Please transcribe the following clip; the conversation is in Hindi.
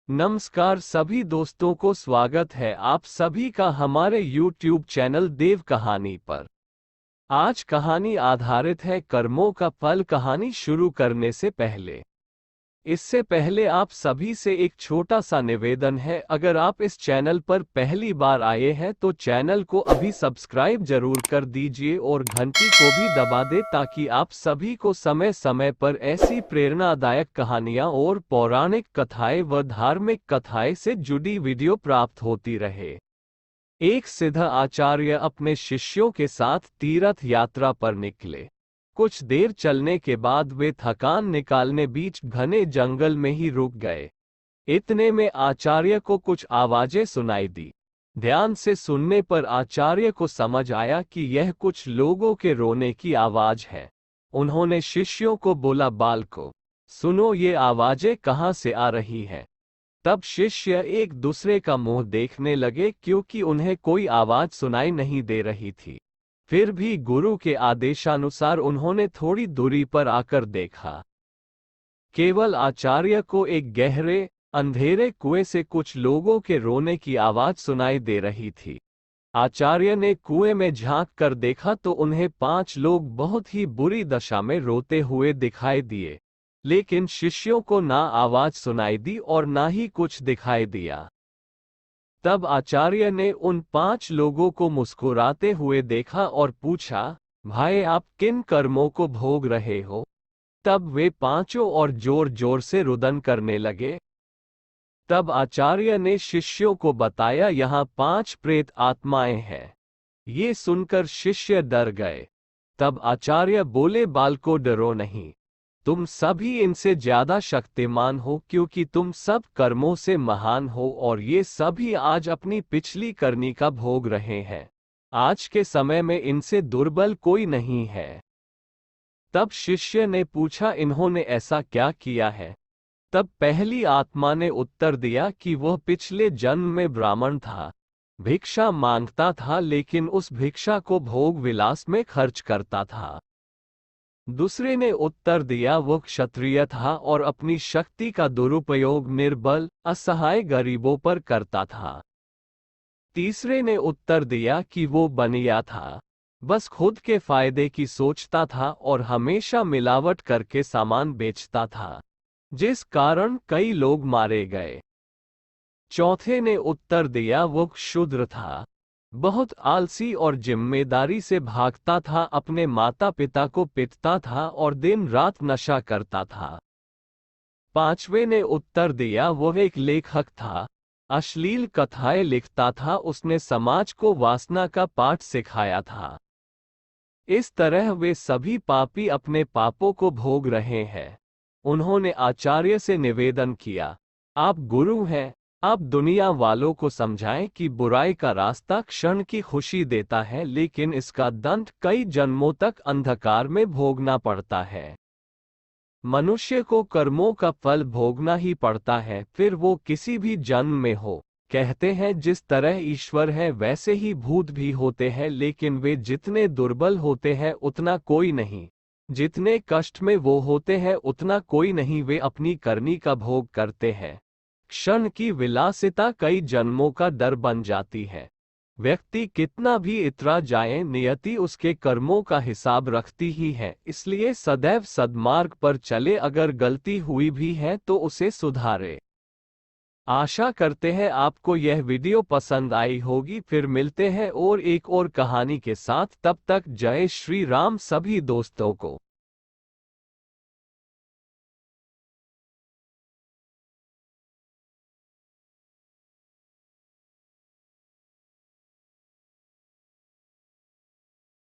नमस्कार सभी दोस्तों को स्वागत है आप सभी का हमारे YouTube चैनल देव कहानी पर। आज कहानी आधारित है कर्मों का फल। कहानी शुरू करने से पहले इससे पहले आप सभी से एक छोटा सा निवेदन है, अगर आप इस चैनल पर पहली बार आए हैं तो चैनल को अभी सब्सक्राइब जरूर कर दीजिए और घंटी को भी दबा दे ताकि आप सभी को समय समय पर ऐसी प्रेरणादायक कहानियां और पौराणिक कथाएं व धार्मिक कथाएं से जुड़ी वीडियो प्राप्त होती रहे। एक सिद्ध आचार्य अपने शिष्यों के साथ तीर्थ यात्रा पर निकले। कुछ देर चलने के बाद वे थकान निकालने बीच घने जंगल में ही रुक गए। इतने में आचार्य को कुछ आवाजें सुनाई दी। ध्यान से सुनने पर आचार्य को समझ आया कि यह कुछ लोगों के रोने की आवाज है। उन्होंने शिष्यों को बोला, बालकों, सुनो, ये आवाजें कहाँ से आ रही हैं? तब शिष्य एक दूसरे का मुंह देखने लगे क्योंकि उन्हें कोई आवाज सुनाई नहीं दे रही थी। फिर भी गुरु के आदेशानुसार उन्होंने थोड़ी दूरी पर आकर देखा। केवल आचार्य को एक गहरे अंधेरे कुएं से कुछ लोगों के रोने की आवाज सुनाई दे रही थी। आचार्य ने कुएं में झांक कर देखा तो उन्हें 5 लोग बहुत ही बुरी दशा में रोते हुए दिखाई दिए, लेकिन शिष्यों को ना आवाज सुनाई दी और ना ही कुछ दिखाई दिया। तब आचार्य ने उन 5 लोगों को मुस्कुराते हुए देखा और पूछा, भाई, आप किन कर्मों को भोग रहे हो? तब वे पांचों और जोर जोर से रुदन करने लगे। तब आचार्य ने शिष्यों को बताया, यहाँ 5 प्रेत आत्माएं हैं। ये सुनकर शिष्य डर गए। तब आचार्य बोले, बालकों, डरो नहीं, तुम सभी इनसे ज्यादा शक्तिमान हो क्योंकि तुम सब कर्मों से महान हो और ये सभी आज अपनी पिछली करनी का भोग रहे हैं। आज के समय में इनसे दुर्बल कोई नहीं है। तब शिष्य ने पूछा, इन्होंने ऐसा क्या किया है? तब पहली आत्मा ने उत्तर दिया कि वह पिछले जन्म में ब्राह्मण था, भिक्षा मांगता था, लेकिन उस भिक्षा को भोग विलास में खर्च करता था। दूसरे ने उत्तर दिया, वह क्षत्रिय था और अपनी शक्ति का दुरुपयोग निर्बल असहाय गरीबों पर करता था। तीसरे ने उत्तर दिया कि वो बनिया था, बस खुद के फायदे की सोचता था और हमेशा मिलावट करके सामान बेचता था, जिस कारण कई लोग मारे गए। चौथे ने उत्तर दिया, वो शूद्र था, बहुत आलसी और जिम्मेदारी से भागता था, अपने माता पिता को पीटता था और दिन रात नशा करता था। पांचवे ने उत्तर दिया, वह एक लेखक था, अश्लील कथाएं लिखता था, उसने समाज को वासना का पाठ सिखाया था। इस तरह वे सभी पापी अपने पापों को भोग रहे हैं। उन्होंने आचार्य से निवेदन किया, आप गुरु हैं, आप दुनिया वालों को समझाएं कि बुराई का रास्ता क्षण की खुशी देता है, लेकिन इसका दंड कई जन्मों तक अंधकार में भोगना पड़ता है। मनुष्य को कर्मों का फल भोगना ही पड़ता है, फिर वो किसी भी जन्म में हो। कहते हैं जिस तरह ईश्वर है वैसे ही भूत भी होते हैं, लेकिन वे जितने दुर्बल होते हैं उतना कोई नहीं, जितने कष्ट में वो होते हैं उतना कोई नहीं। वे अपनी करनी का भोग करते हैं। क्षण की विलासिता कई जन्मों का डर बन जाती है। व्यक्ति कितना भी इतरा जाए, नियति उसके कर्मों का हिसाब रखती ही है, इसलिए सदैव सद्मार्ग पर चले। अगर गलती हुई भी है तो उसे सुधारे। आशा करते हैं आपको यह वीडियो पसंद आई होगी। फिर मिलते हैं और एक और कहानी के साथ। तब तक जय श्री राम सभी दोस्तों को।